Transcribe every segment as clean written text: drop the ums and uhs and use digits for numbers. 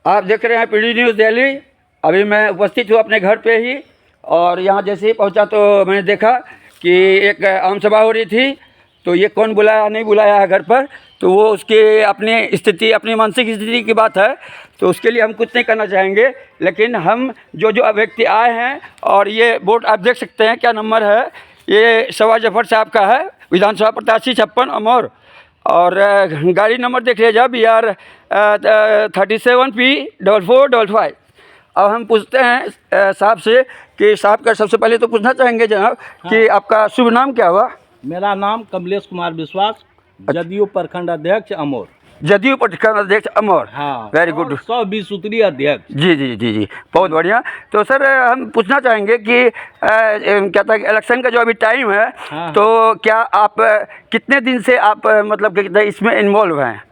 आप देख रहे हैं पीडी न्यूज़ दिल्ली। अभी मैं उपस्थित हूँ अपने घर पे ही, और यहाँ जैसे ही पहुँचा तो मैंने देखा कि एक आम सभा हो रही थी। तो ये कौन बुलाया नहीं बुलाया है घर पर, तो वो उसके अपनी स्थिति, अपनी मानसिक स्थिति की बात है, तो उसके लिए हम कुछ नहीं करना चाहेंगे। लेकिन हम जो व्यक्ति आए हैं, और ये बोर्ड आप देख सकते हैं क्या नंबर है, ये सवा जफर साहब का है, विधानसभा प्रत्याशी 56 अमौर। और गाड़ी नंबर देख लीजिए BR 37P4455। अब हम पूछते हैं साहब से कि साहब का सबसे पहले तो पूछना चाहेंगे जनाब कि आपका शुभ नाम क्या हुआ? मेरा नाम कमलेश कुमार विश्वास, जदयू प्रखंड अध्यक्ष अमौर। जदयू प्रखंड अध्यक्ष अमौर। हाँ, वेरी गुड। 120 सूत्री अध्यक्ष। जी जी जी जी, बहुत बढ़िया। तो सर हम पूछना चाहेंगे कि क्या था, इलेक्शन का जो अभी टाइम है, हाँ, तो क्या आप कितने दिन से आप मतलब कि इसमें इन्वॉल्व हैं?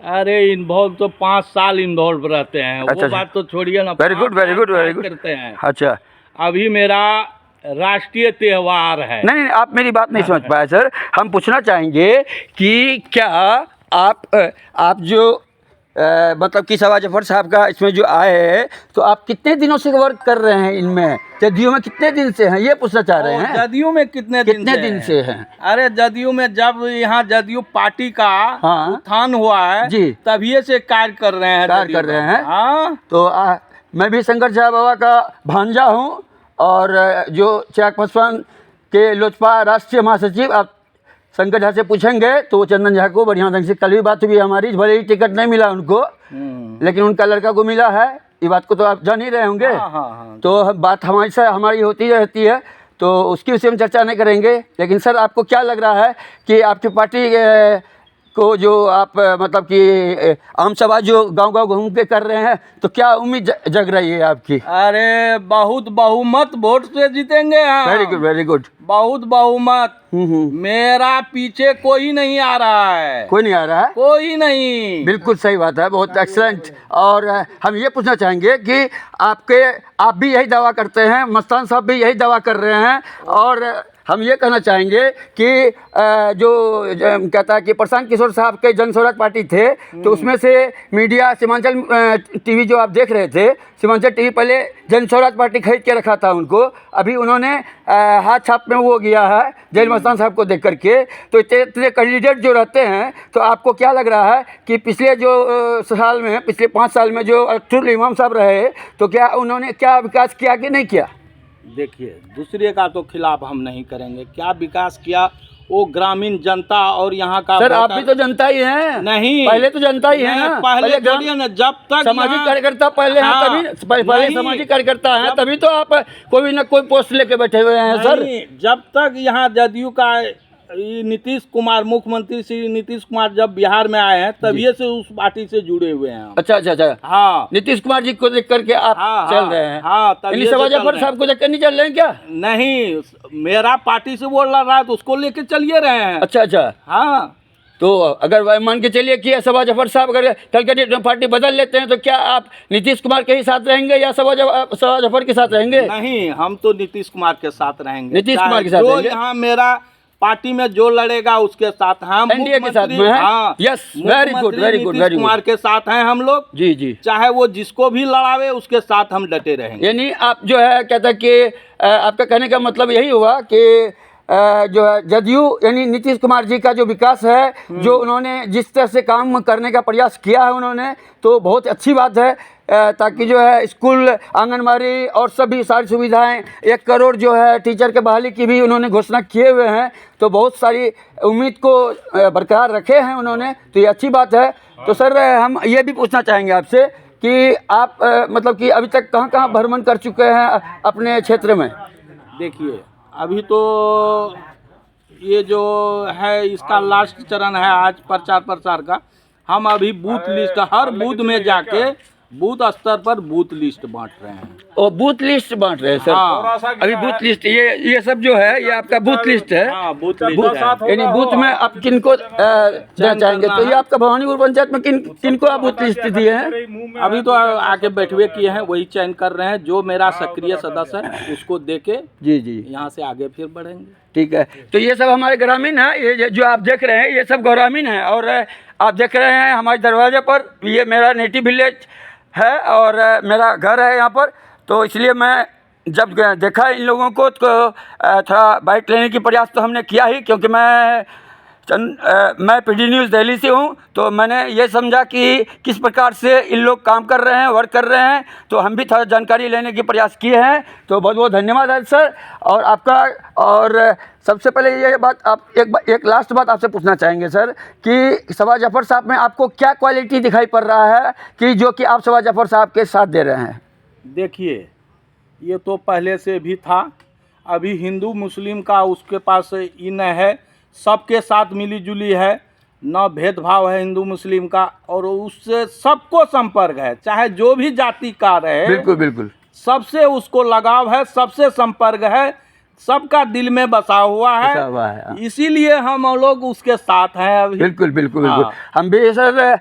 अरे इन्वॉल्व तो 5 साल इन्वॉल्व रहते हैं। अच्छा, वो बात तो छोड़िए ना। Very good very good very good करते हैं। अच्छा, अभी मेरा राष्ट्रीय त्यौहार है। नहीं आप मेरी बात नहीं समझ पाए सर। हम पूछना चाहेंगे कि क्या आप जो मतलब कि सवा जफर साहब का इसमें जो आए हैं, तो आप कितने दिनों से वर्क कर रहे हैं इनमें? जदयू में कितने दिन से हैं, ये पूछना चाह रहे हैं। जदयू में कितने दिन से हैं? अरे जदयू में जब यहाँ जदयू पार्टी का हाँ, उत्थान हुआ है जी, तभी से कार्य कर रहे हैं। हाँ, तो मैं भी शंकर झा बाबा का भांजा हूँ, और जो चिराग पासवान के लोजपा राष्ट्रीय महासचिव, आप शंकर झा से पूछेंगे तो वो चंदन झा को बढ़िया ढंग से, कल भी बात हुई हमारी, भले ही टिकट नहीं मिला उनको, लेकिन उनका लड़का को मिला है। ये बात को तो आप जान ही रहे होंगे। हाँ। तो बात हमारी होती रहती है, तो उसकी विषय में चर्चा नहीं करेंगे। लेकिन सर आपको क्या लग रहा है कि आपकी पार्टी को जो आप मतलब कि आम सभा जो गांव-गांव घूम के कर रहे हैं, तो क्या उम्मीद जग रही है आपकी? अरे बहुत बहुमत वोट से जीतेंगे हम। Very good very good. बहुत बहुमत। मेरा पीछे कोई नहीं आ रहा है। कोई नहीं आ रहा है? कोई नहीं। बिल्कुल सही बात है, बहुत एक्सीलेंट। और हम ये पूछना चाहेंगे कि आप भी यही दावा करते हैं, मस्तान साहब भी यही दावा कर रहे हैं, और हम ये कहना चाहेंगे कि जो कहता है कि प्रशांत किशोर साहब के जन स्वराज पार्टी थे, तो उसमें से मीडिया सीमांचल टीवी जो आप देख रहे थे, सीमांचल टीवी पहले जन स्वराज पार्टी खरीद के रखा था उनको, अभी उन्होंने हाथ छाप में वो गया है जैल मस्तान साहब को देख करके। तो इतने कैंडिडेट जो रहते हैं, तो आपको क्या लग रहा है कि पिछले जो साल में, पिछले 5 साल में जो अख्तरुल इमाम साहब रहे, तो क्या उन्होंने क्या विकास किया कि नहीं किया? देखिए, दूसरे का तो खिलाफ हम नहीं करेंगे। क्या विकास किया वो ग्रामीण जनता और यहाँ का। सर आप भी तो जनता ही हैं। नहीं, पहले तो जनता ही है ना। पहले बोलिए ना, जब तक सामाजिक कार्यकर्ता पहले हैं, तभी पहले सामाजिक कार्यकर्ता हैं, तभी तो आप कोई ना कोई पोस्ट लेके बैठे हुए हैं सर। जब तक यहाँ जदयू का नीतीश कुमार, मुख्यमंत्री श्री नीतीश कुमार जब बिहार में आए हैं, तभी से उस पार्टी से जुड़े हुए हैं। अच्छा। हाँ, नीतीश कुमार जी को देख करके आप चल रहे हैं। हाँ, तभी सवा जफर साहब को देख कर नहीं चल रहे हैं क्या? नहीं, मेरा पार्टी से बोल रहा है तो उसको लेके चलिए रहे हैं। अच्छा। हाँ, तो अगर मान के चलिए कि सवा जफर साहब अगर कल के पार्टी बदल लेते हैं, तो क्या आप नीतीश कुमार के ही साथ रहेंगे या सवा जफर के साथ रहेंगे? नहीं, हम तो नीतीश कुमार के साथ रहेंगे। नीतीश कुमार के साथ जो यहाँ मेरा पार्टी में जो लड़ेगा उसके साथ हम एनडीए के साथ में हैं। हाँ, yes, very good Nitish Kumar के साथ हैं हम लोग। जी। चाहे वो जिसको भी लड़ावे उसके साथ हम डटे रहेंगे। यानी आप जो है कहता है कि आपका कहने का मतलब यही हुआ कि जो है जदयू यानी नीतीश कुमार जी का जो विकास है, जो उन्होंने जिस तरह से काम करने का प्रयास किया है उन्होंने, तो बहुत अच्छी बात है। ताकि जो है स्कूल, आंगनबाड़ी और सभी सारी सुविधाएं, 1 करोड़ जो है टीचर के बहाली की भी उन्होंने घोषणा किए हुए हैं, तो बहुत सारी उम्मीद को बरकरार रखे हैं उन्होंने, तो ये अच्छी बात है। तो सर हम ये भी पूछना चाहेंगे आपसे कि आप मतलब कि अभी तक कहाँ भ्रमण कर चुके हैं अपने क्षेत्र में? देखिए, अभी तो ये जो है इसका लास्ट चरण है आज प्रचार का। हम अभी बूथ लिस्ट, हर बूथ में जाके बूथ स्तर पर बूथ लिस्ट बांट रहे हैं। और बूथ लिस्ट बांट रहे हैं सर? हाँ, अभी बूथ लिस्ट ये सब जो है ये आपका बूथ लिस्ट है। हाँ, बूथ लिस्ट यानी बूथ में आप किनको देना चाहेंगे? तो ये आपका भवानीपुर पंचायत में किनको आप बूथ लिस्ट दिए हैं? अभी तो आके बैठवे किए हैं, वही चयन कर रहे हैं। जो मेरा सक्रिय सदस्य है उसको देके जी यहाँ से आगे फिर बढ़ेंगे। ठीक है। तो ये सब हमारे ग्रामीण है, ये जो आप देख रहे हैं ये सब ग्रामीण है। और आप देख रहे हैं हमारे दरवाजे पर, ये मेरा नेटिव विलेज है और मेरा घर है यहाँ पर, तो इसलिए मैं जब देखा इन लोगों को तो थोड़ा बाइट लेने की प्रयास तो हमने किया ही, क्योंकि मैं पीडी न्यूज़ दिल्ली से हूँ, तो मैंने ये समझा कि किस प्रकार से इन लोग काम कर रहे हैं, वर्क कर रहे हैं, तो हम भी थोड़ा जानकारी लेने की प्रयास किए हैं। तो बहुत बहुत धन्यवाद है सर और आपका। और सबसे पहले ये बात आप एक लास्ट बात आपसे पूछना चाहेंगे सर कि सबा जफ़र साहब में आपको क्या क्वालिटी दिखाई पड़ रहा है कि जो कि आप सबा जफ़र साहब के साथ दे रहे हैं? देखिए, ये तो पहले से भी था, अभी हिंदू मुस्लिम का उसके पास इन है, सबके साथ मिली जुली है, न भेदभाव है हिंदू मुस्लिम का, और उससे सबको संपर्क है, चाहे जो भी जाति का रहे, बिल्कुल बिल्कुल, सबसे उसको लगाव है, सबसे संपर्क है, सबका दिल में बसा हुआ है, इसीलिए हम लोग उसके साथ हैं अभी। बिल्कुल बिल्कुल बिल्कुल। हम भी सर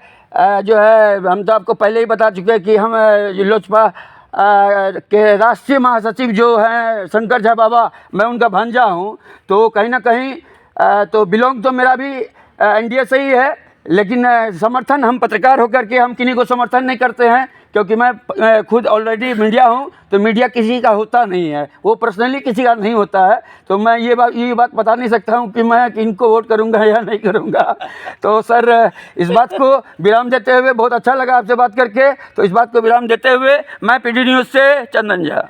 जो है, हम तो आपको पहले ही बता चुके हैं कि हम लोजपा के राष्ट्रीय महासचिव जो हैं शंकर झा बाबा, मैं उनका भांजा हूं, तो कहीं ना कहीं तो बिलोंग तो मेरा भी एनडीए से ही है, लेकिन समर्थन हम पत्रकार होकर के हम किन्हीं को समर्थन नहीं करते हैं, क्योंकि मैं खुद ऑलरेडी मीडिया हूं, तो मीडिया किसी का होता नहीं है, वो पर्सनली किसी का नहीं होता है, तो मैं ये बात बता नहीं सकता हूं कि मैं इनको वोट करूंगा या नहीं करूंगा। तो सर इस बात को विराम देते हुए, बहुत अच्छा लगा आपसे बात करके, तो इस बात को विराम देते हुए मैं पीडी न्यूज़ से चंदन झा।